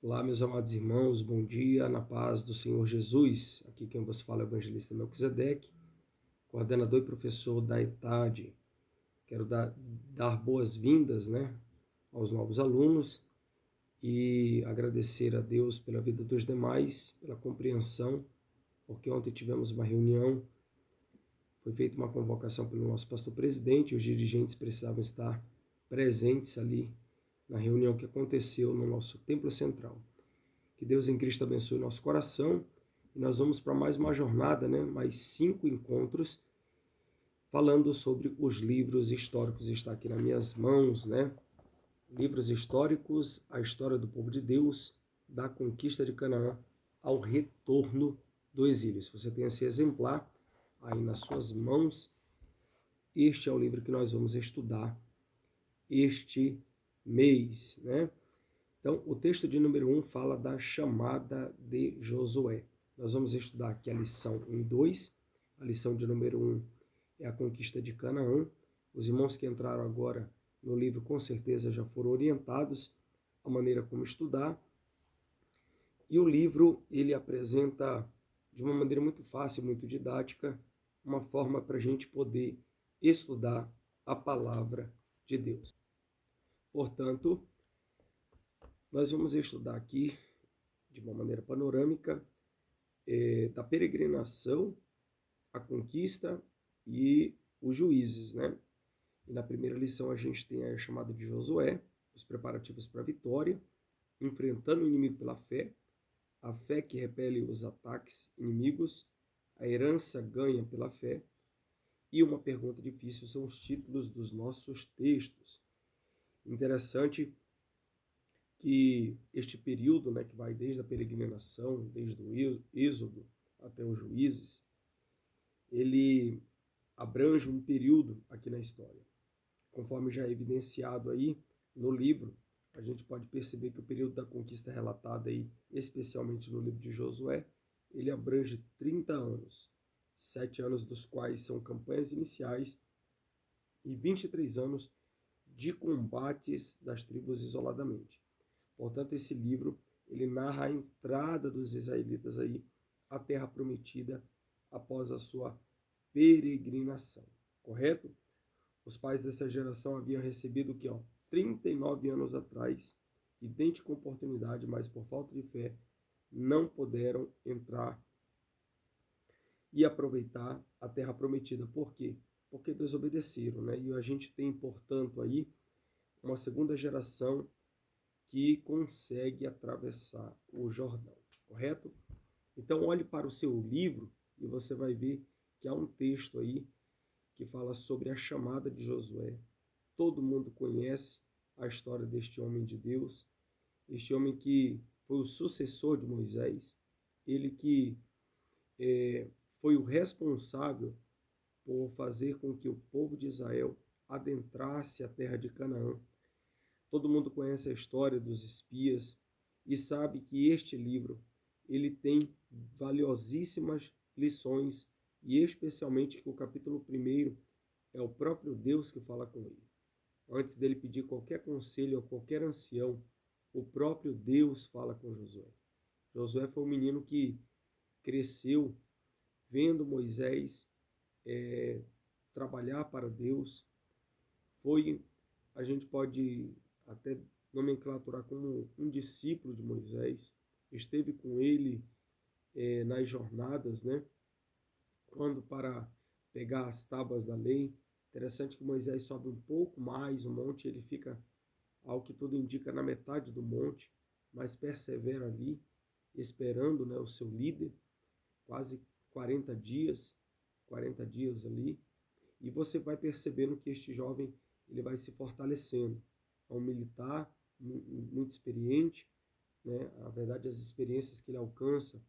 Olá, meus amados irmãos, bom dia, na paz do Senhor Jesus. Aqui quem vos fala é o evangelista Melquisedeque, coordenador e professor da ETAD. Quero dar boas-vindas, aos novos alunos e agradecer a Deus pela vida dos demais, pela compreensão, porque ontem tivemos uma reunião, foi feita uma convocação pelo nosso pastor presidente, e os dirigentes precisavam estar presentes ali na reunião que aconteceu no nosso templo central. Que Deus em Cristo abençoe o nosso coração. E nós vamos para mais uma jornada, mais 5 encontros, falando sobre os livros históricos. Está aqui nas minhas mãos, Livros históricos, a história do povo de Deus, da conquista de Canaã ao retorno do exílio. Se você tem esse exemplar aí nas suas mãos, este é o livro que nós vamos estudar este mês, Então, o texto de número 1 fala da chamada de Josué. Nós vamos estudar aqui a lição em 2. A lição de número 1 é a conquista de Canaã. Os irmãos que entraram agora no livro com certeza já foram orientados a maneira como estudar. E o livro, ele apresenta de uma maneira muito fácil, muito didática, uma forma para a gente poder estudar a palavra de Deus. Portanto, nós vamos estudar aqui, de uma maneira panorâmica, da peregrinação, a conquista e os juízes, E na primeira lição a gente tem a chamada de Josué, os preparativos para a vitória, enfrentando o inimigo pela fé, a fé que repele os ataques inimigos, a herança ganha pela fé, e uma pergunta difícil são os títulos dos nossos textos. Interessante que este período, que vai desde a peregrinação, desde o Êxodo até os Juízes, ele abrange um período aqui na história. Conforme já é evidenciado aí no livro, a gente pode perceber que o período da conquista relatado aí, especialmente no livro de Josué, ele abrange 30 anos, 7 anos dos quais são campanhas iniciais e 23 anos de combates das tribos isoladamente. Portanto, esse livro, ele narra a entrada dos israelitas aí à terra prometida após a sua peregrinação, correto? Os pais dessa geração haviam recebido o que, 39 anos atrás, idêntica oportunidade, mas por falta de fé, não puderam entrar e aproveitar a terra prometida. Por quê? Porque desobedeceram, E a gente tem, portanto, aí uma segunda geração que consegue atravessar o Jordão, correto? Então, olhe para o seu livro e você vai ver que há um texto aí que fala sobre a chamada de Josué. Todo mundo conhece a história deste homem de Deus, este homem que foi o sucessor de Moisés, ele que foi o responsável por fazer com que o povo de Israel adentrasse a terra de Canaã. Todo mundo conhece a história dos espias e sabe que este livro ele tem valiosíssimas lições e especialmente que o capítulo 1 é o próprio Deus que fala com ele. Antes dele pedir qualquer conselho a qualquer ancião, o próprio Deus fala com Josué. Josué foi um menino que cresceu vendo Moisés trabalhar para Deus. Foi, a gente pode até nomenclaturar como um discípulo de Moisés, esteve com ele nas jornadas, quando para pegar as tábuas da lei. Interessante que Moisés sobe um pouco mais o monte, ele fica, ao que tudo indica, na metade do monte, mas persevera ali, esperando o seu líder, quase 40 dias, 40 dias ali, e você vai percebendo que este jovem ele vai se fortalecendo. É um militar muito experiente, Na verdade, as experiências que ele alcança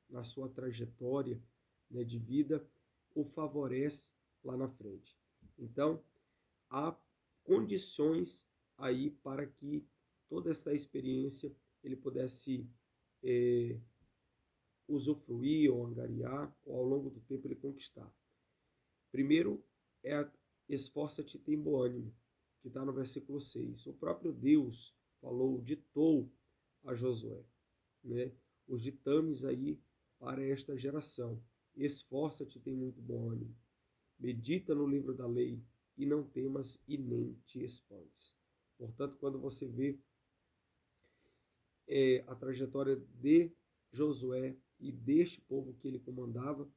na sua trajetória de vida o favorece lá na frente. Então, há condições aí para que toda esta experiência ele pudesse usufruir ou angariar, ou ao longo do tempo ele conquistar. Primeiro é a esforça-te e tem bom ânimo, que está no versículo 6. O próprio Deus falou, ditou a Josué, né? Os ditames aí para esta geração. Esforça-te, tem muito bom ânimo. Medita no livro da lei e não temas e nem te espantes. Portanto, quando você vê a trajetória de Josué e deste povo que ele comandava,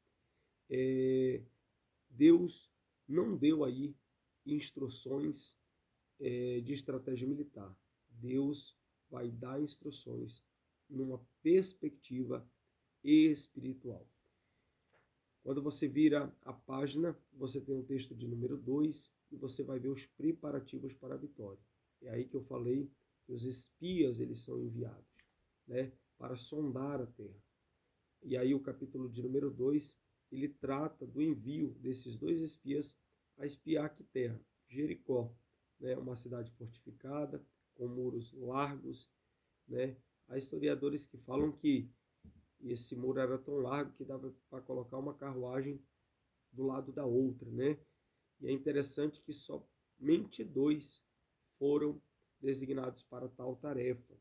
Deus não deu aí instruções de estratégia militar. Deus vai dar instruções numa perspectiva espiritual. Quando você vira a página, você tem o texto de número 2 e você vai ver os preparativos para a vitória. É aí que eu falei que os espias eles são enviados, né, para sondar a terra. E aí o capítulo de número 2, ele trata do envio desses dois espias a espiar que terra? Jericó, né, uma cidade fortificada, com muros largos, né? Há historiadores que falam que esse muro era tão largo que dava para colocar uma carruagem do lado da outra, né? E é interessante que somente dois foram designados para tal tarefa,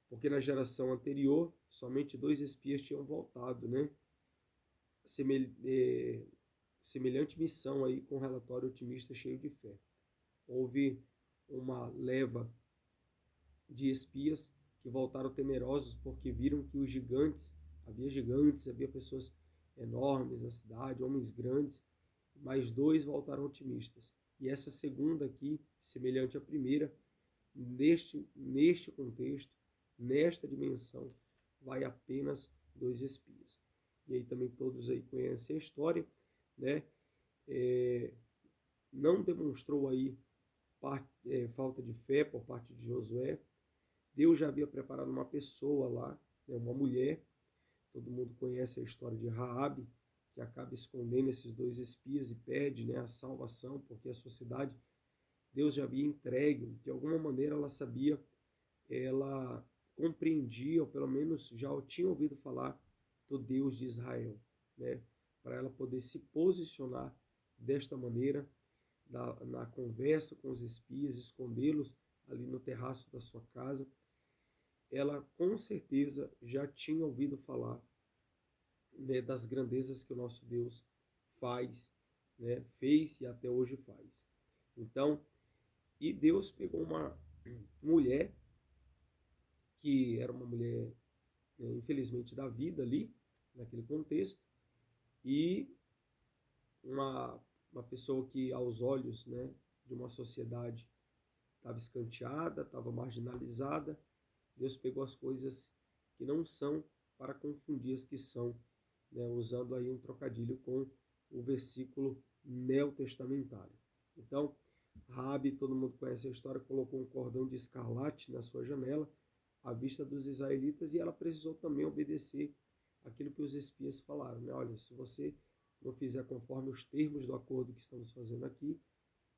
porque na geração anterior somente dois espias tinham voltado, né? Semelhante missão aí com um relatório otimista cheio de fé. Houve uma leva de espias que voltaram temerosos porque viram que gigantes, havia pessoas enormes na cidade, homens grandes, mas dois voltaram otimistas. E essa segunda aqui, semelhante à primeira, neste contexto, nesta dimensão, vai apenas dois espias. E aí também todos aí conhecem a história, né? Não demonstrou aí falta de fé por parte de Josué. Deus já havia preparado uma pessoa lá, né, uma mulher. Todo mundo conhece a história de Raabe, que acaba escondendo esses dois espias e pede, né, a salvação, porque a sua cidade Deus já havia entregue. De alguma maneira ela sabia, ela compreendia, ou pelo menos já tinha ouvido falar do Deus de Israel, né, para ela poder se posicionar desta maneira na conversa com os espias, escondê-los ali no terraço da sua casa. Ela com certeza já tinha ouvido falar, né, das grandezas que o nosso Deus faz, né, fez e até hoje faz. Então, e Deus pegou uma mulher que era uma mulher, né, infelizmente da vida ali, naquele contexto, e uma pessoa que aos olhos, né, de uma sociedade estava escanteada, estava marginalizada. Deus pegou as coisas que não são para confundir as que são, né, usando aí um trocadilho com o versículo neotestamentário. Então, Raabe, todo mundo conhece a história, colocou um cordão de escarlate na sua janela à vista dos israelitas e ela precisou também obedecer aquilo que os espias falaram, né? Olha, se você não fizer conforme os termos do acordo que estamos fazendo aqui,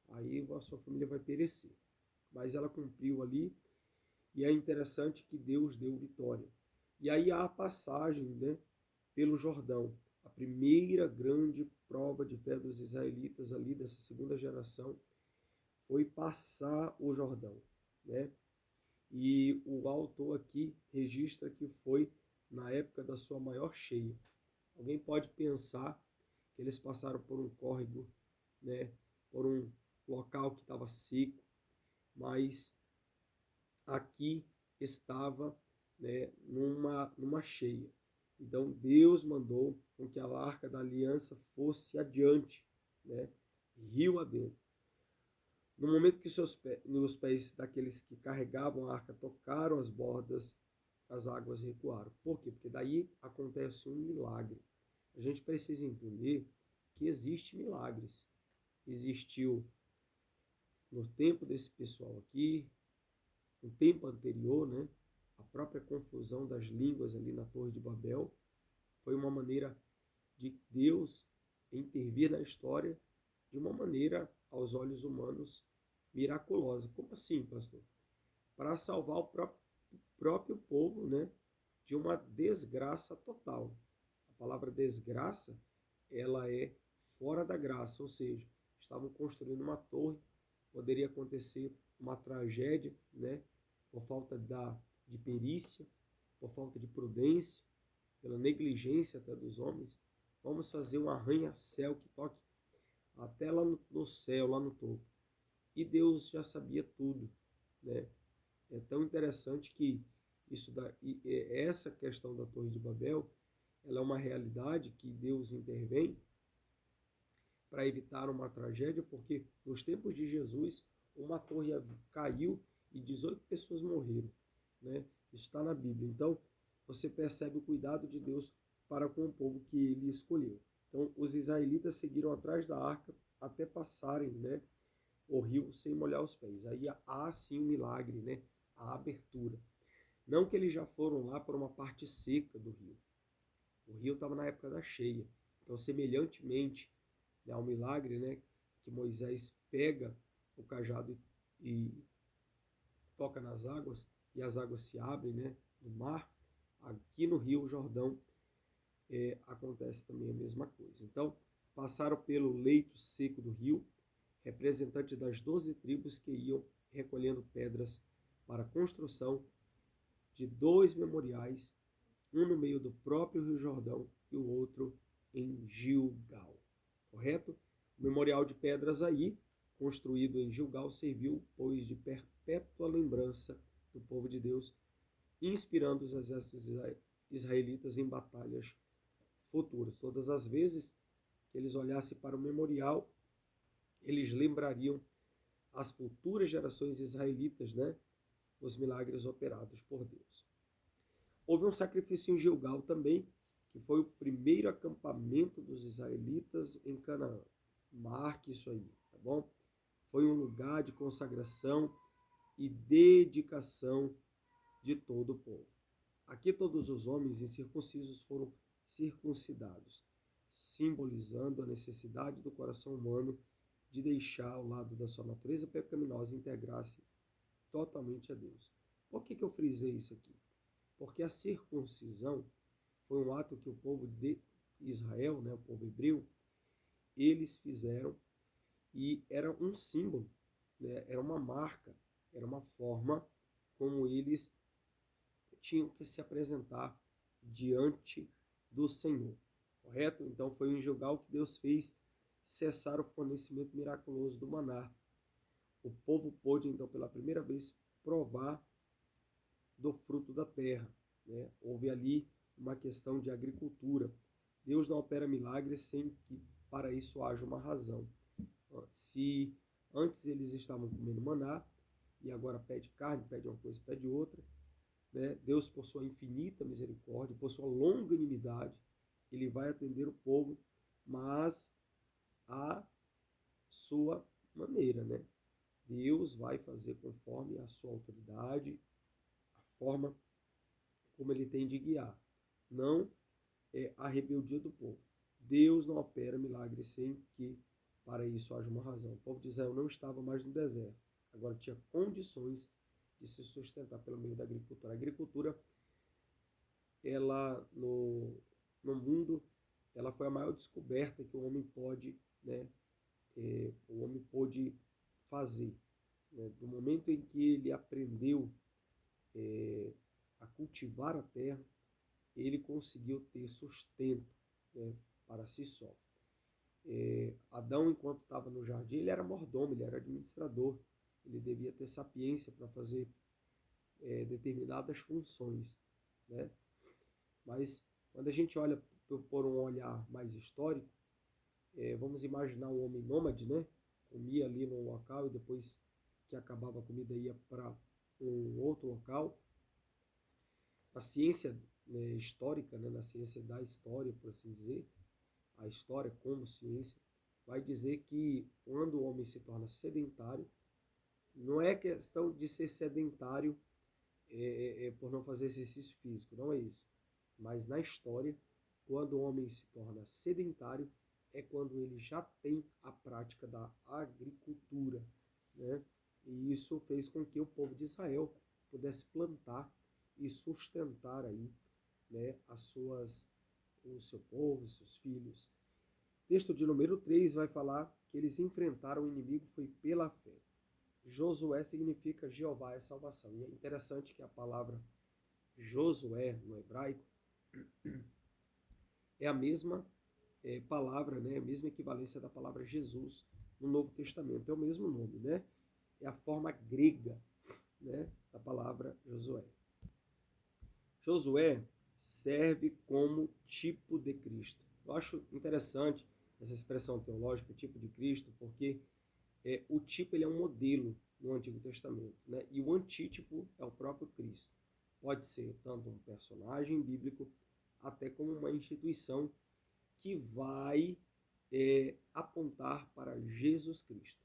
aí a sua família vai perecer. Mas ela cumpriu ali. E é interessante que Deus deu vitória. E aí há a passagem, né, pelo Jordão. A primeira grande prova de fé dos israelitas ali, dessa segunda geração, foi passar o Jordão, né? E o autor aqui registra que foi na época da sua maior cheia. Alguém pode pensar que eles passaram por um córrego, né, por um local que estava seco, mas aqui estava, né, numa cheia. Então Deus mandou com que a arca da aliança fosse adiante, né, rio adentro. No momento que os pés daqueles que carregavam a arca tocaram as bordas, as águas recuaram. Por quê? Porque daí acontece um milagre. A gente precisa entender que existem milagres. Existiu no tempo desse pessoal aqui, no tempo anterior, né, a própria confusão das línguas ali na Torre de Babel foi uma maneira de Deus intervir na história de uma maneira, aos olhos humanos, miraculosa. Como assim, pastor? Para salvar o próprio povo, né, de uma desgraça total. A palavra desgraça, ela é fora da graça, ou seja, estavam construindo uma torre, poderia acontecer uma tragédia, né, por falta de perícia, por falta de prudência, pela negligência até dos homens, vamos fazer um arranha-céu que toque até lá no céu, lá no topo. E Deus já sabia tudo, né? É tão interessante que essa questão da Torre de Babel, ela é uma realidade que Deus intervém para evitar uma tragédia, porque nos tempos de Jesus, uma torre caiu e 18 pessoas morreram, né? Isso está na Bíblia. Então, você percebe o cuidado de Deus para com o povo que ele escolheu. Então, os israelitas seguiram atrás da arca até passarem, né, o rio sem molhar os pés. Aí há sim um milagre, né? A abertura. Não que eles já foram lá por uma parte seca do rio. O rio estava na época da cheia. Então, semelhantemente, né, ao milagre, né, que Moisés pega o cajado e toca nas águas, e as águas se abrem, né, no mar, aqui no Rio Jordão acontece também a mesma coisa. Então, passaram pelo leito seco do rio, representantes das 12 tribos que iam recolhendo pedras para a construção de dois memoriais, um no meio do próprio Rio Jordão e o outro em Gilgal. Correto? O memorial de pedras aí, construído em Gilgal, serviu, pois, de perpétua lembrança do povo de Deus, inspirando os exércitos israelitas em batalhas futuras. Todas as vezes que eles olhassem para o memorial, eles lembrariam as futuras gerações israelitas, né, os milagres operados por Deus. Houve um sacrifício em Gilgal também, que foi o primeiro acampamento dos israelitas em Canaã. Marque isso aí, tá bom? Foi um lugar de consagração e dedicação de todo o povo. Aqui todos os homens incircuncisos foram circuncidados, simbolizando a necessidade do coração humano de deixar ao lado da sua natureza pecaminosa e integrar-se totalmente a Deus. Por que eu frisei isso aqui? Porque a circuncisão foi um ato que o povo de Israel, né, o povo hebreu, eles fizeram e era um símbolo, né, era uma marca, era uma forma como eles tinham que se apresentar diante do Senhor, correto? Então foi em Gilgal que Deus fez cessar o fornecimento miraculoso do maná. O povo pôde então pela primeira vez provar do fruto da terra, né? Houve ali uma questão de agricultura. Deus não opera milagres sem que para isso haja uma razão. Se antes eles estavam comendo maná e agora pede carne, pede uma coisa, pede outra, né? Deus, por sua infinita misericórdia, por sua longanimidade, ele vai atender o povo, mas à sua maneira, né? Deus vai fazer conforme a sua autoridade, a forma como ele tem de guiar. Não é a rebeldia do povo. Deus não opera milagres sem que para isso haja uma razão. O povo de Israel não estava mais no deserto. Agora tinha condições de se sustentar pelo meio da agricultura. A agricultura, ela no mundo, ela foi a maior descoberta que o homem pode, né, o homem pôde fazer. Né? Do momento em que ele aprendeu a cultivar a terra, ele conseguiu ter sustento, né, para si só. Adão, enquanto estava no jardim, ele era mordomo, ele era administrador, ele devia ter sapiência para fazer determinadas funções, né? Mas quando a gente olha por um olhar mais histórico, vamos imaginar um homem nômade, né? Comia ali num local e depois que acabava a comida ia para um outro local. Na ciência, né, histórica, né, na ciência da história, por assim dizer, a história como ciência, vai dizer que quando o homem se torna sedentário, não é questão de ser sedentário por não fazer exercício físico, não é isso. Mas na história, quando o homem se torna sedentário, é quando ele já tem a prática da agricultura, né? E isso fez com que o povo de Israel pudesse plantar e sustentar aí, né, o seu povo, os seus filhos. Texto de número 3 vai falar que eles enfrentaram o inimigo foi pela fé. Josué significa Jeová é salvação. E é interessante que a palavra Josué, no hebraico, é a mesma palavra, né? A mesma equivalência da palavra Jesus no Novo Testamento. É o mesmo nome, né? É a forma grega, né, da palavra Josué. Josué serve como tipo de Cristo. Eu acho interessante essa expressão teológica, tipo de Cristo, porque o tipo ele é um modelo no Antigo Testamento, né? E o antítipo é o próprio Cristo. Pode ser tanto um personagem bíblico, até como uma instituição que vai apontar para Jesus Cristo.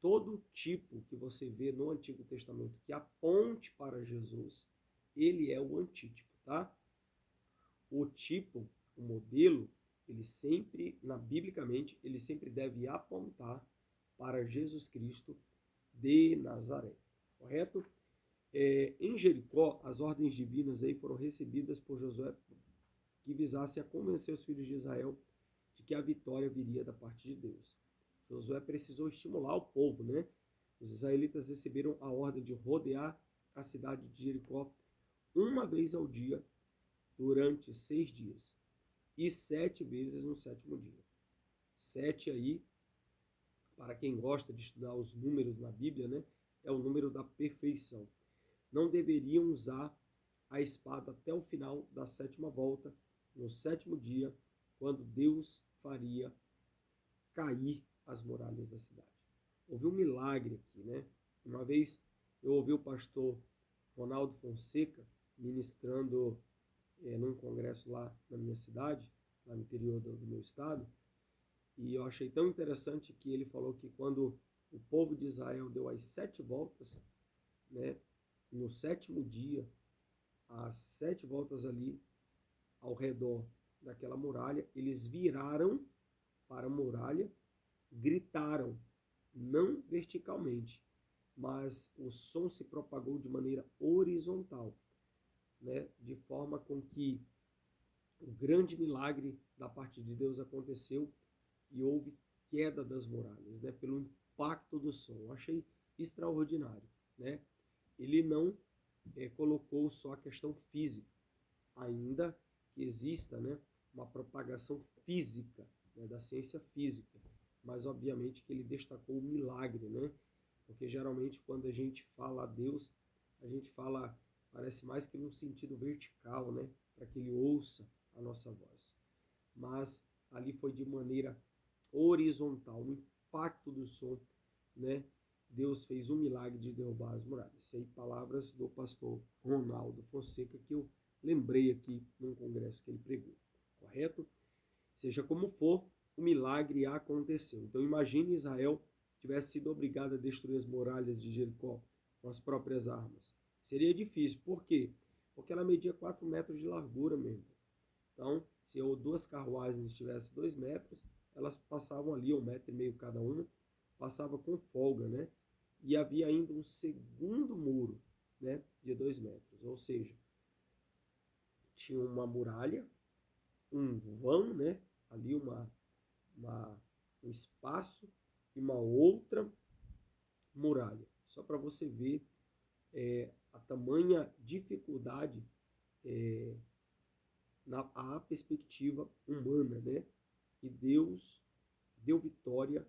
Todo tipo que você vê no Antigo Testamento que aponte para Jesus, ele é o antítipo, tá? O tipo, o modelo, ele sempre, biblicamente, ele sempre deve apontar para Jesus Cristo de Nazaré, correto? Em Jericó, as ordens divinas aí foram recebidas por Josué que visassem a convencer os filhos de Israel de que a vitória viria da parte de Deus. Josué precisou estimular o povo, né? Os israelitas receberam a ordem de rodear a cidade de Jericó uma vez ao dia durante 6 dias e 7 vezes no 7º dia. 7 aí, para quem gosta de estudar os números na Bíblia, né, é o número da perfeição. Não deveriam usar a espada até o final da 7ª volta, no 7º dia, quando Deus faria cair as muralhas da cidade. Houve um milagre aqui, né? Uma vez eu ouvi o pastor Ronaldo Fonseca ministrando num congresso lá na minha cidade, lá no interior do meu estado, e eu achei tão interessante que ele falou que quando o povo de Israel deu as 7 voltas, né, no 7º dia, as 7 voltas ali ao redor daquela muralha, eles viraram para a muralha, gritaram, não verticalmente, mas o som se propagou de maneira horizontal, né, de forma com que o grande milagre da parte de Deus aconteceu e houve queda das muralhas, né, pelo impacto do som. Eu achei extraordinário, né? Ele não colocou só a questão física, ainda que exista, né, uma propagação física, né, da ciência física, mas obviamente que ele destacou o milagre, né? Porque geralmente quando a gente fala a Deus, a gente fala, parece mais que num sentido vertical, né, para que ele ouça a nossa voz. Mas ali foi de maneira horizontal, o impacto do som, né? Deus fez um milagre de derrubar as muralhas. Isso aí, palavras do pastor Ronaldo Fonseca, que eu lembrei aqui num congresso que ele pregou, correto? Seja como for, o milagre aconteceu. Então imagine Israel tivesse sido obrigado a destruir as muralhas de Jericó com as próprias armas. Seria difícil. Por quê? Porque ela media 4 metros de largura mesmo. Então, se 2 carruagens tivessem 2 metros, elas passavam ali 1,5 metro cada uma, passava com folga, né? E havia ainda um segundo muro, né, de 2 metros. Ou seja, tinha uma muralha, um vão, né, ali um espaço e uma outra muralha. Só para você ver a tamanha dificuldade a perspectiva humana, né? E Deus deu vitória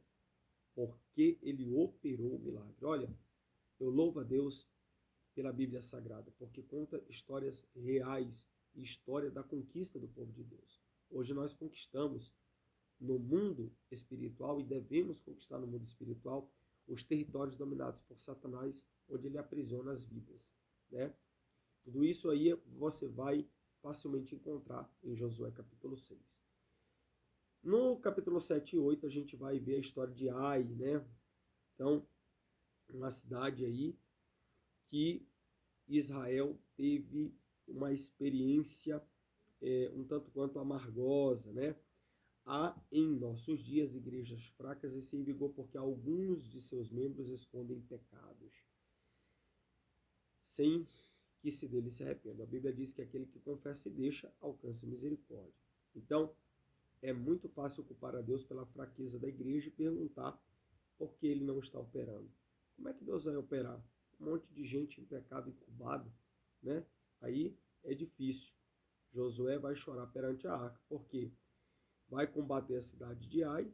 porque ele operou o milagre. Olha, eu louvo a Deus pela Bíblia Sagrada, porque conta histórias reais e história da conquista do povo de Deus. Hoje nós conquistamos no mundo espiritual e devemos conquistar no mundo espiritual os territórios dominados por Satanás, onde ele aprisiona as vidas, né? Tudo isso aí você vai facilmente encontrar em Josué capítulo 6. No capítulo 7 e 8 a gente vai ver a história de Ai, né? Então, uma cidade aí que Israel teve uma experiência um tanto quanto amargosa, né? Há em nossos dias igrejas fracas e sem vigor, porque alguns de seus membros escondem pecados, sem que se dele se arrependa. A Bíblia diz que aquele que confessa e deixa alcança misericórdia. Então, é muito fácil culpar a Deus pela fraqueza da igreja e perguntar por que ele não está operando. como é que Deus vai operar? Um monte de gente em pecado incubado, né? Aí é difícil. Josué vai chorar perante a arca, porque vai combater a cidade de Ai,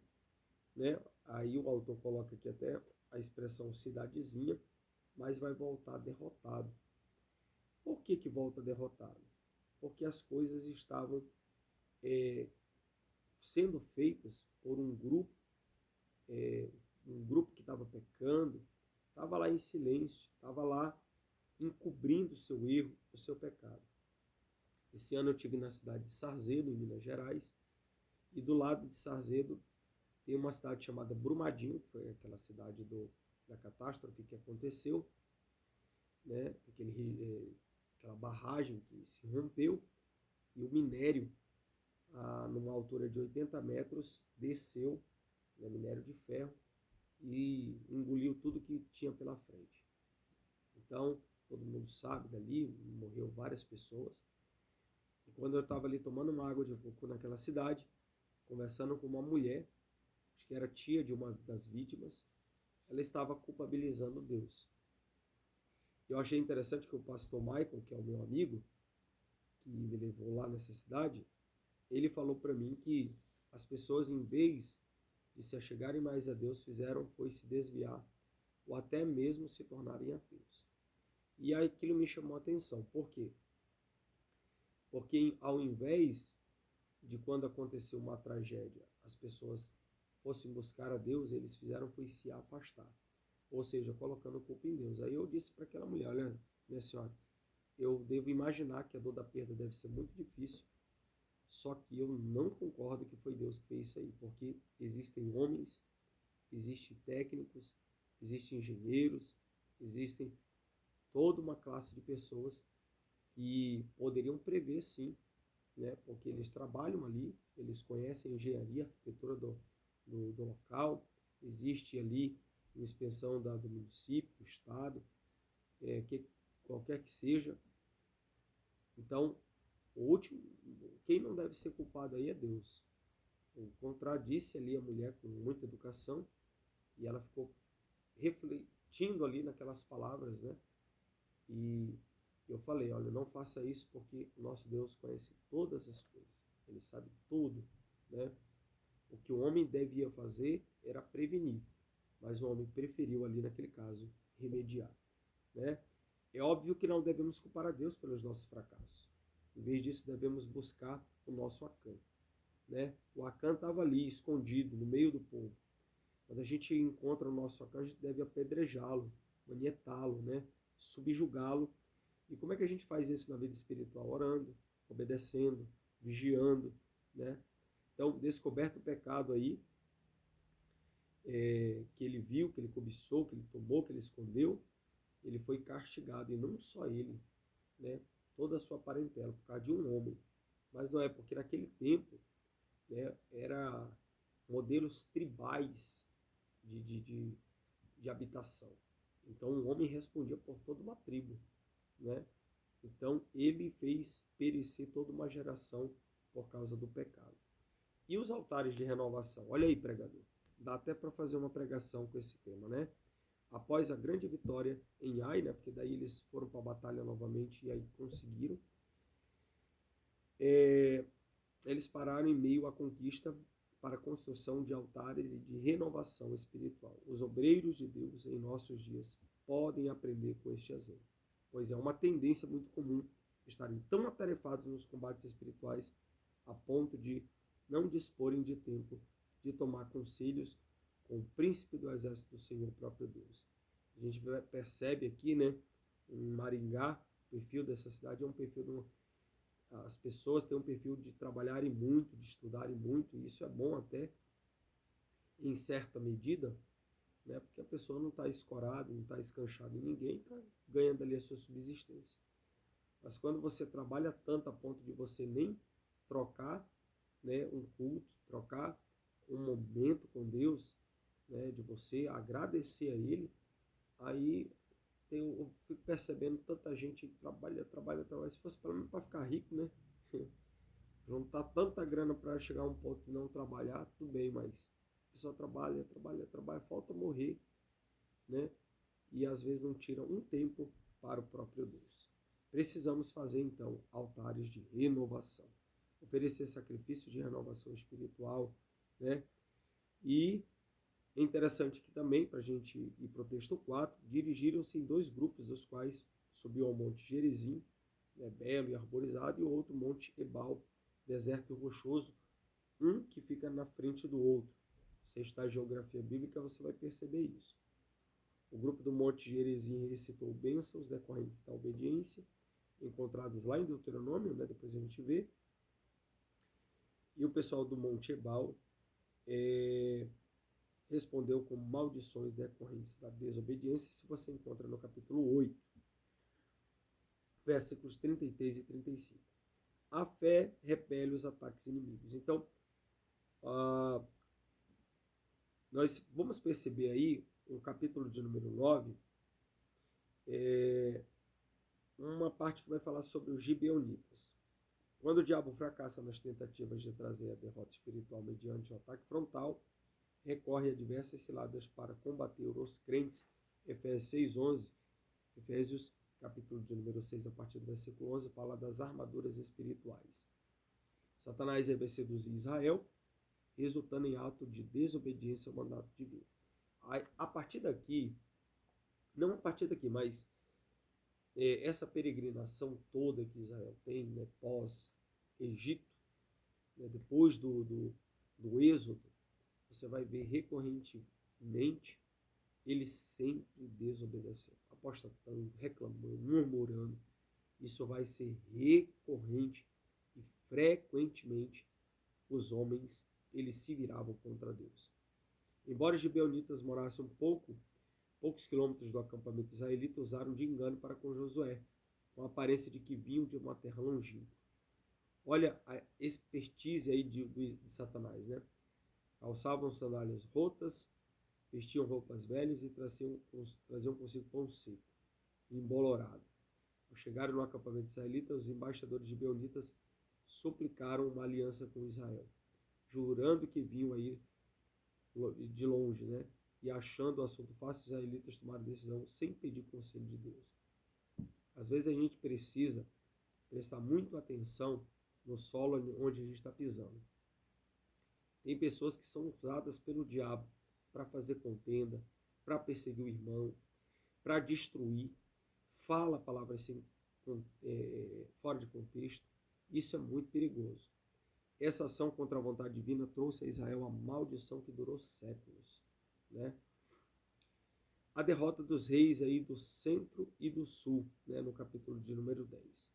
né? Aí o autor coloca aqui até a expressão cidadezinha, mas vai voltar derrotado. Por que que volta derrotado? Porque as coisas estavam sendo feitas por um grupo que estava pecando, estava lá em silêncio, estava lá encobrindo o seu erro, o seu pecado. Esse ano eu tive na cidade de Sarzedo, em Minas Gerais, e do lado de Sarzedo tem uma cidade chamada Brumadinho, que foi aquela cidade da catástrofe que aconteceu, né? Aquela barragem que se rompeu e o minério, numa altura de 80 metros, desceu, né, minério de ferro, e engoliu tudo que tinha pela frente. Então, todo mundo sabe dali, morreu várias pessoas. E quando eu estava ali tomando uma água de coco naquela cidade, conversando com uma mulher, acho que era tia de uma das vítimas, ela estava culpabilizando Deus. Eu achei interessante que o pastor Michael, que é o meu amigo, que me levou lá nessa cidade, ele falou para mim que as pessoas, em vez de se achegarem mais a Deus, fizeram foi se desviar ou até mesmo se tornarem ateus. E aí aquilo me chamou a atenção. Por quê? Porque ao invés de quando aconteceu uma tragédia, as pessoas fossem buscar a Deus, eles fizeram foi se afastar. Ou seja, colocando culpa em Deus. Aí eu disse para aquela mulher, olha, minha senhora, eu devo imaginar que a dor da perda deve ser muito difícil, só que eu não concordo que foi Deus que fez isso aí, porque existem homens, existem técnicos, existem engenheiros, existem toda uma classe de pessoas que poderiam prever sim, né? Porque eles trabalham ali, eles conhecem a engenharia, a arquitetura do local, existe ali inspeção do município, do estado, qualquer que seja. Então, o último, quem não deve ser culpado aí é Deus. Eu contradisse ali a mulher com muita educação e ela ficou refletindo ali naquelas palavras, né? E eu falei, olha, não faça isso porque o nosso Deus conhece todas as coisas. Ele sabe tudo, né? O que o homem devia fazer era prevenir, mas o homem preferiu ali naquele caso remediar, né? É óbvio que não devemos culpar a Deus pelos nossos fracassos. Em vez disso, devemos buscar o nosso Acã, né? O Acã estava ali, escondido, no meio do povo. Quando a gente encontra o nosso Acã, a gente deve apedrejá-lo, manietá-lo, né? Subjugá-lo. E como é que a gente faz isso na vida espiritual? Orando, obedecendo, vigiando, né? Então, descoberto o pecado aí, que ele viu, que ele cobiçou, que ele tomou, que ele escondeu, ele foi castigado, e não só ele, né? Toda a sua parentela, por causa de um homem. Mas não é, porque naquele tempo, né, era modelos tribais de habitação. Então, um homem respondia por toda uma tribo, né? Então, ele fez perecer toda uma geração por causa do pecado. E os altares de renovação? Olha aí, pregador. Dá até para fazer uma pregação com esse tema, né? Após a grande vitória em Ai, né? Porque daí eles foram para a batalha novamente e aí conseguiram. Eles pararam em meio à conquista para a construção de altares e de renovação espiritual. Os obreiros de Deus em nossos dias podem aprender com este exemplo, pois é uma tendência muito comum estarem tão atarefados nos combates espirituais a ponto de não disporem de tempo de tomar conselhos com o príncipe do exército do Senhor próprio Deus. A gente percebe aqui, né, em Maringá, o perfil dessa cidade é um perfil de uma, as pessoas têm um perfil de trabalharem muito, de estudarem muito, e isso é bom até em certa medida, né? Porque a pessoa não está escorada, não está escanchada em ninguém, está ganhando ali a sua subsistência. Mas quando você trabalha tanto a ponto de você nem trocar, né, um culto, trocar um momento com Deus, né, de você agradecer a Ele, aí eu fico percebendo tanta gente que trabalha. Se fosse pelo menos para ficar rico, né? Juntar tanta grana para chegar a um ponto de não trabalhar, tudo bem, mas a pessoa trabalha, falta morrer, né? e às vezes não tiram um tempo para o próprio Deus. Precisamos fazer então altares de renovação, oferecer sacrifício de renovação espiritual, né? E é interessante que também, para a gente ir para o texto 4, dirigiram-se em dois grupos, dos quais subiu ao monte Gerizim, né, belo e arborizado, e o outro monte Ebal, deserto e rochoso, um que fica na frente do outro. Se você está em geografia bíblica, você vai perceber isso. O grupo do monte Gerizim recitou bênçãos decorrentes da obediência, encontradas lá em Deuteronômio, né, depois a gente vê. E o pessoal do monte Ebal respondeu com maldições decorrentes da desobediência, se você encontra no capítulo 8, versículos 33 e 35. A fé repele os ataques inimigos. Então, nós vamos perceber aí, no capítulo de número 9, uma parte que vai falar sobre os gibeonitas. Quando o diabo fracassa nas tentativas de trazer a derrota espiritual mediante o ataque frontal, recorre a diversas ciladas para combater os crentes. Efésios 6:11, Efésios capítulo de número 6, a partir do versículo 11, fala das armaduras espirituais. Satanás vai seduzir Israel, resultando em ato de desobediência ao mandato divino. A partir daqui, não a partir daqui, mas essa peregrinação toda que Israel tem, né, pós-Egito, né, depois do êxodo, você vai ver recorrentemente ele sempre desobedecendo, apostatando, reclamando, murmurando. Isso vai ser recorrente e frequentemente os homens eles se viravam contra Deus. Embora os gibeonitas morassem poucos quilômetros do acampamento israelita, usaram de engano para com Josué, com a aparência de que vinham de uma terra longínqua. Olha a expertise aí de Satanás, né? Calçavam sandálias rotas, vestiam roupas velhas e traziam consigo pão seco, embolorado. Ao chegarem no acampamento israelita, os embaixadores gibeonitas suplicaram uma aliança com Israel, jurando que vinham aí de longe, né? E achando o assunto fácil, os israelitas tomaram decisão sem pedir conselho de Deus. Às vezes a gente precisa prestar muito atenção no solo onde a gente está pisando. Tem pessoas que são usadas pelo diabo para fazer contenda, para perseguir o irmão, para destruir, fala palavras fora de contexto. Isso é muito perigoso. Essa ação contra a vontade divina trouxe a Israel uma maldição que durou séculos, né? A derrota dos reis aí do centro e do sul, né, no capítulo de número 10.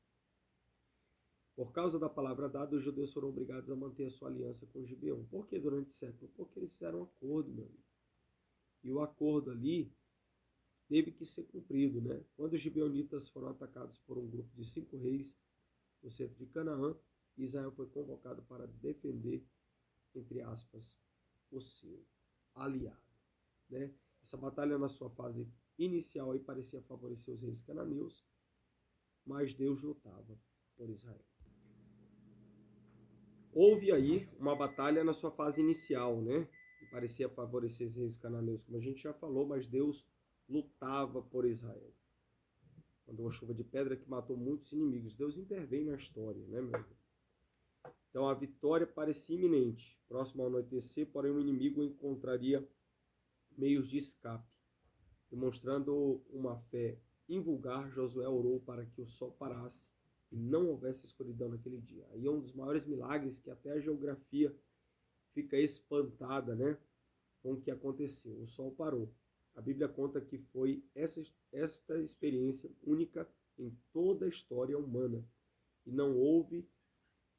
Por causa da palavra dada, os judeus foram obrigados a manter a sua aliança com Gibeon. Por que durante séculos? Porque eles fizeram um acordo, meu amigo. E o acordo ali teve que ser cumprido, né? Quando os gibeonitas foram atacados por um grupo de 5 reis no centro de Canaã, Israel foi convocado para defender, entre aspas, o seu aliado, né? Essa batalha na sua fase inicial aí parecia favorecer os reis cananeus, mas Deus lutava por Israel. Houve aí uma batalha na sua fase inicial, né? Que parecia favorecer os reis cananeus, como a gente já falou, mas Deus lutava por Israel. Quando uma chuva de pedra que matou muitos inimigos. Deus intervém na história, né, meu irmão? Então a vitória parecia iminente. Próximo ao anoitecer, porém o inimigo encontraria meios de escape. Demonstrando uma fé invulgar, Josué orou para que o sol parasse e não houvesse escuridão naquele dia. Aí é um dos maiores milagres que até a geografia fica espantada, né, com o que aconteceu. O sol parou. A Bíblia conta que foi esta experiência única em toda a história humana. E não houve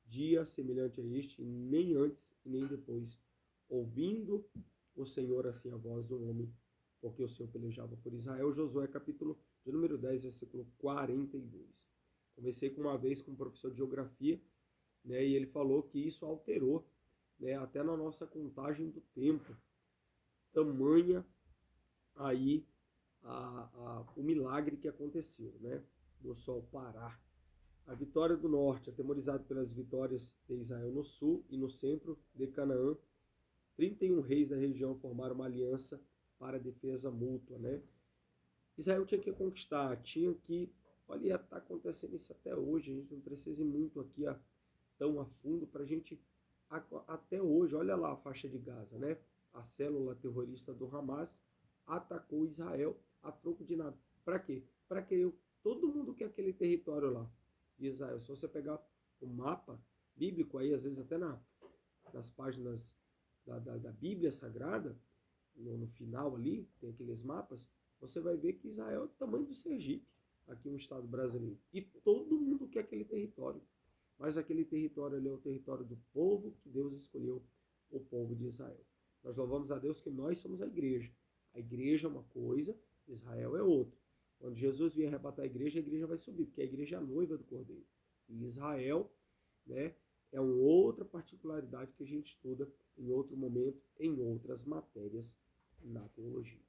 dia semelhante a este, nem antes e nem depois. Ouvindo o Senhor assim a voz do homem, porque o Senhor pelejava por Israel. Josué capítulo de número 10, versículo 42. Conversei uma vez com um professor de geografia, né, e ele falou que isso alterou, né, até na nossa contagem do tempo. Tamanha aí o milagre que aconteceu, né, do sol parar. A vitória do norte, atemorizado pelas vitórias de Israel no sul e no centro de Canaã, 31 reis da região formaram uma aliança para a defesa mútua, né? Israel tinha que conquistar, tinha que... Olha, está acontecendo isso até hoje, a gente não precisa ir muito aqui tão a fundo para a gente... Até hoje, olha lá a faixa de Gaza, né? A célula terrorista do Hamas atacou Israel a troco de nada. Para quê? Para que todo mundo quer aquele território lá de Israel. Se você pegar o mapa bíblico, aí às vezes até nas páginas da Bíblia Sagrada, no final ali, tem aqueles mapas, você vai ver que Israel é o tamanho do Sergipe, aqui no estado brasileiro. E todo mundo quer aquele território. Mas aquele território ali é o território do povo que Deus escolheu, o povo de Israel. Nós louvamos a Deus que nós somos a igreja. A igreja é uma coisa, Israel é outra. Quando Jesus vier arrebatar a igreja vai subir, porque a igreja é a noiva do Cordeiro. E Israel, né, é uma outra particularidade que a gente estuda em outro momento, em outras matérias na teologia.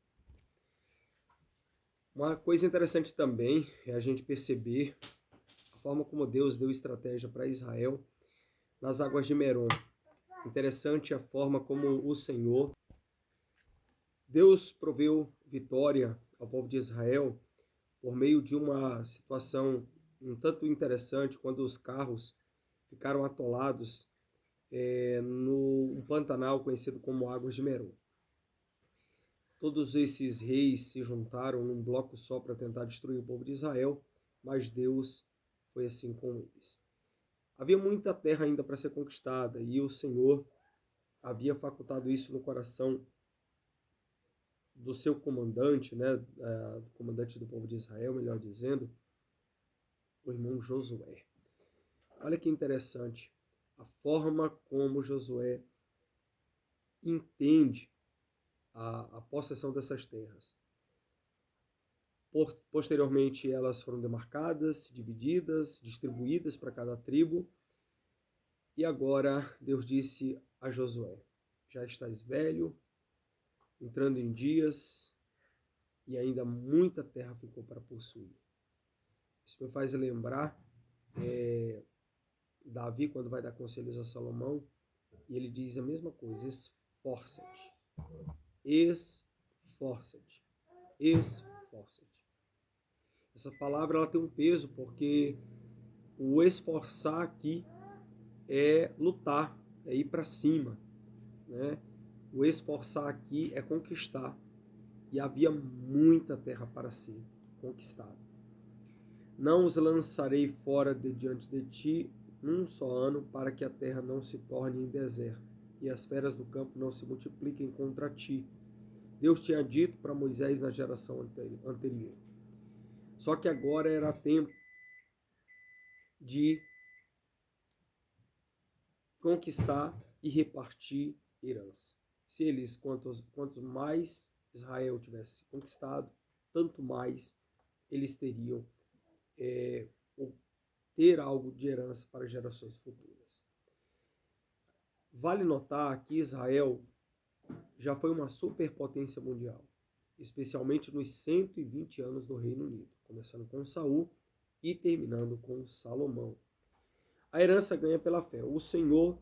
Uma coisa interessante também é a gente perceber a forma como Deus deu estratégia para Israel nas águas de Merom. Interessante a forma como o Senhor, Deus proveu vitória ao povo de Israel por meio de uma situação um tanto interessante, quando os carros ficaram atolados no Pantanal conhecido como Águas de Merom. Todos esses reis se juntaram num bloco só para tentar destruir o povo de Israel, mas Deus foi assim com eles. Havia muita terra ainda para ser conquistada e o Senhor havia facultado isso no coração do seu comandante, né, do comandante do povo de Israel, melhor dizendo, o irmão Josué. Olha que interessante a forma como Josué entende a possessão dessas terras. Posteriormente, elas foram demarcadas, divididas, distribuídas para cada tribo. E agora Deus disse a Josué: já estás velho, entrando em dias, e ainda muita terra ficou para possuir. Isso me faz lembrar Davi, quando vai dar conselhos a Salomão, e ele diz a mesma coisa: esforça-te, esforça-te, esforça-te. Essa palavra ela tem um peso, porque o esforçar aqui é lutar, é ir para cima, né? O esforçar aqui é conquistar. E havia muita terra para ser conquistada. Não os lançarei fora de diante de ti num só ano, para que a terra não se torne em deserto, e as feras do campo não se multipliquem contra ti. Deus tinha dito para Moisés na geração anterior. Só que agora era tempo de conquistar e repartir herança. Se eles, quanto mais Israel tivesse conquistado, tanto mais eles teriam ter algo de herança para gerações futuras. Vale notar que Israel já foi uma superpotência mundial, especialmente nos 120 anos do Reino Unido, começando com Saul e terminando com Salomão. A herança ganha pela fé. O Senhor,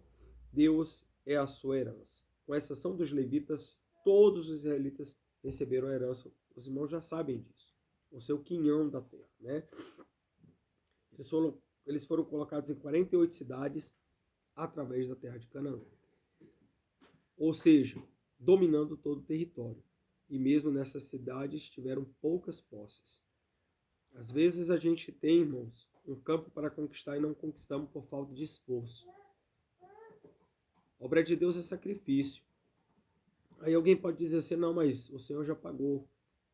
Deus, é a sua herança. Com exceção dos levitas, todos os israelitas receberam a herança. Os irmãos já sabem disso. O seu quinhão da terra, né? Eles foram colocados em 48 cidades através da terra de Canaã. Ou seja, dominando todo o território. E mesmo nessas cidades tiveram poucas posses. Às vezes a gente tem, irmãos, um campo para conquistar e não conquistamos por falta de esforço. A obra de Deus é sacrifício. Aí alguém pode dizer assim, não, mas o Senhor já pagou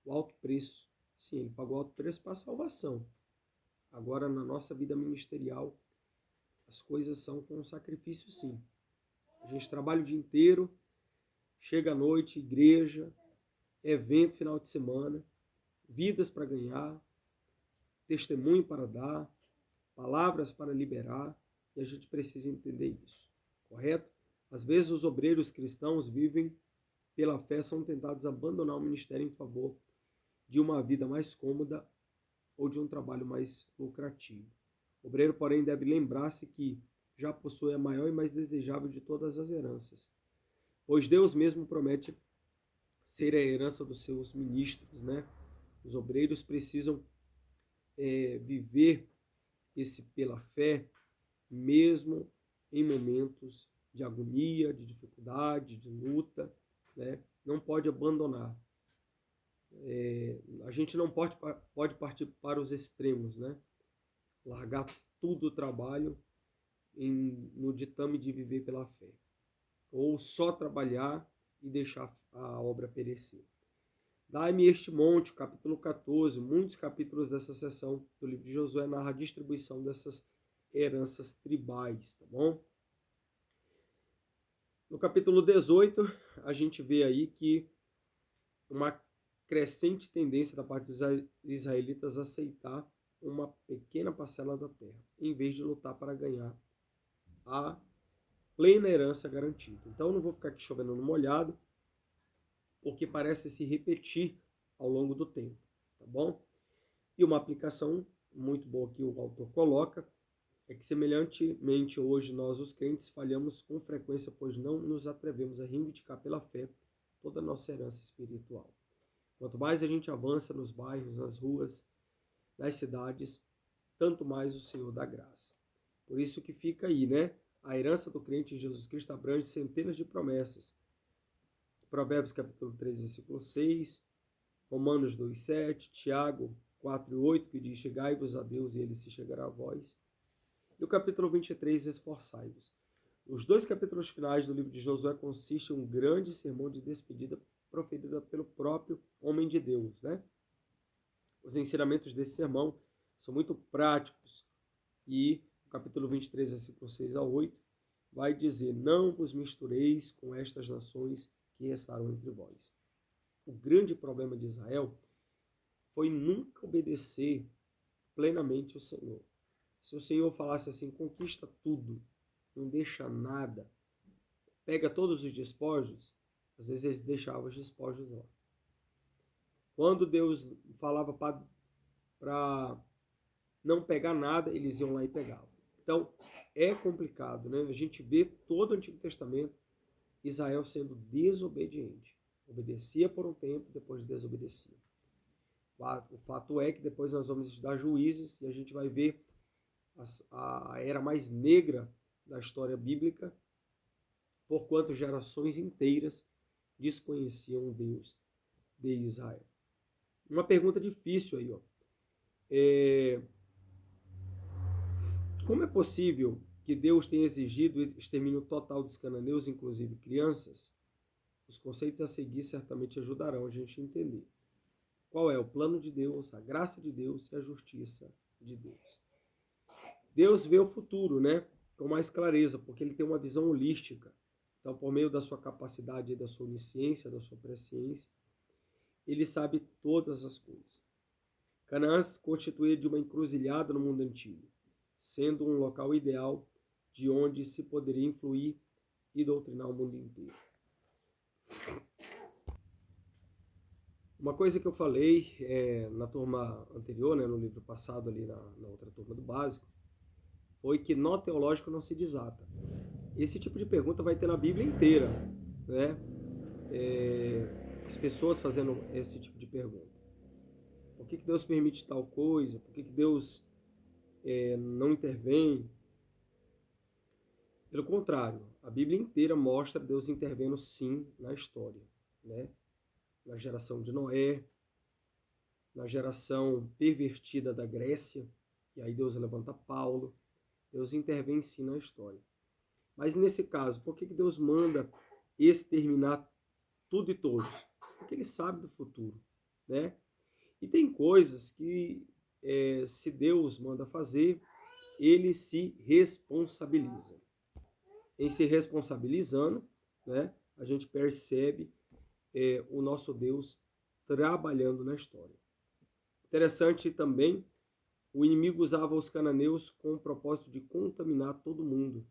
o alto preço. Sim, ele pagou o alto preço para a salvação. Agora, na nossa vida ministerial, as coisas são com sacrifício, sim. A gente trabalha o dia inteiro, chega à noite, igreja, evento final de semana, vidas para ganhar, testemunho para dar, palavras para liberar, e a gente precisa entender isso, correto? Às vezes os obreiros cristãos vivem pela fé, são tentados a abandonar o ministério em favor de uma vida mais cômoda ou de um trabalho mais lucrativo. O obreiro, porém, deve lembrar-se que já possui a maior e mais desejável de todas as heranças, pois Deus mesmo promete ser a herança dos seus ministros, né? Os obreiros precisam viver esse pela fé, mesmo em momentos de agonia, de dificuldade, de luta, né? Não pode abandonar. A gente não pode partir para os extremos, né? Largar tudo o trabalho no ditame de viver pela fé. Ou só trabalhar e deixar a obra perecer. Dai-me este monte, capítulo 14, muitos capítulos dessa seção do livro de Josué narra a distribuição dessas heranças tribais, tá bom? No capítulo 18, a gente vê aí que uma crescente tendência da parte dos israelitas a aceitar uma pequena parcela da terra, em vez de lutar para ganhar a plena herança garantida. Então, eu não vou ficar aqui chovendo no molhado, porque parece se repetir ao longo do tempo, tá bom? E uma aplicação muito boa que o autor coloca é que, semelhantemente, hoje nós, os crentes, falhamos com frequência, pois não nos atrevemos a reivindicar pela fé toda a nossa herança espiritual. Quanto mais a gente avança nos bairros, nas ruas, nas cidades, tanto mais o Senhor dá graça. Por isso que fica aí, né? A herança do crente em Jesus Cristo abrange centenas de promessas. Provérbios capítulo 3, versículo 6, Romanos 2, 7, Tiago 4 e 8, que diz: chegai-vos a Deus e ele se chegará a vós. E o capítulo 23, esforçai-vos. Os dois capítulos finais do livro de Josué consistem em um grande sermão de despedida proferida pelo próprio homem de Deus, né? Os ensinamentos desse sermão são muito práticos e o capítulo 23, versículo 6 a 8, vai dizer: não vos mistureis com estas nações que restaram entre vós. O grande problema de Israel foi nunca obedecer plenamente ao Senhor. Se o Senhor falasse assim: conquista tudo, não deixa nada, pega todos os despojos, às vezes eles deixavam os despojos lá. Quando Deus falava para não pegar nada, eles iam lá e pegavam. Então, é complicado, né? A gente vê todo o Antigo Testamento Israel sendo desobediente. Obedecia por um tempo, depois desobedecia. O fato é que depois nós vamos estudar Juízes e a gente vai ver a era mais negra da história bíblica, porquanto gerações inteiras desconheciam o Deus de Israel. Uma pergunta difícil aí, ó. Como é possível que Deus tenha exigido o extermínio total dos cananeus, inclusive crianças? Os conceitos a seguir certamente ajudarão a gente a entender. Qual é o plano de Deus, a graça de Deus e a justiça de Deus? Deus vê o futuro, né, com mais clareza, porque ele tem uma visão holística. Então, por meio da sua capacidade e da sua onisciência, da sua presciência, ele sabe todas as coisas. Canaã se constituía de uma encruzilhada no mundo antigo, sendo um local ideal de onde se poderia influir e doutrinar o mundo inteiro. Uma coisa que eu falei na turma anterior, né, no livro passado, ali na outra turma do básico, foi que nó teológico não se desata. Esse tipo de pergunta vai ter na Bíblia inteira, né? As pessoas fazendo esse tipo de pergunta. Por que Deus permite tal coisa? Por que Deus não intervém? Pelo contrário, a Bíblia inteira mostra Deus intervendo sim na história, né? Na geração de Noé, na geração pervertida da Grécia, e aí Deus levanta Paulo, Deus intervém sim na história. Mas nesse caso, por que Deus manda exterminar tudo e todos? Porque ele sabe do futuro, né? E tem coisas que, se Deus manda fazer, ele se responsabiliza. Em se responsabilizando, né, a gente percebe o nosso Deus trabalhando na história. Interessante também, o inimigo usava os cananeus com o propósito de contaminar todo mundo.